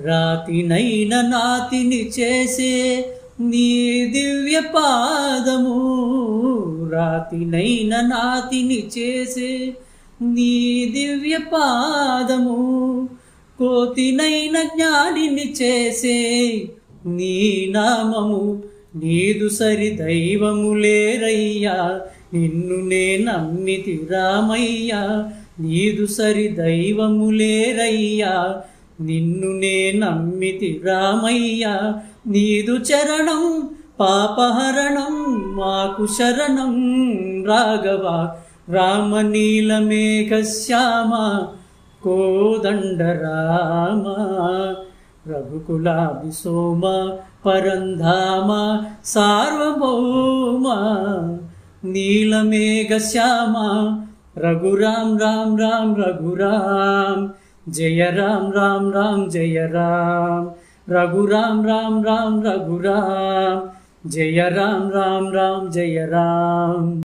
రాతినైన నాతిని చేసే నీ దివ్య పాదము, రాతినైన నాతిని చేసే నీ దివ్య పాదము, కోతినైన జ్ఞానిని చేసే నీ నామము. నీదు సరి దైవము లేరయ్యా, నిన్ను నే నమ్మితి రామయ్యా. నీదు సరి దైవము లేరయ్యా, నిన్ను నే నమ్మితి రామయ్యా. నీదు చరణం పాపహరణం మాకు శరణం రాఘవ. రామనీలమేఘశ్యామ కోదండ రామ, రఘుకులాభిసోమ పరంధామ సార్వభౌమ. నీలమేఘశ్యామ రఘురాం రాం రాం రఘురాం, జయ రాం రాం రాం జయ రాం. రఘురాం రాం రాం రఘురాం, జయ రాం రాం రాం జయ రాం.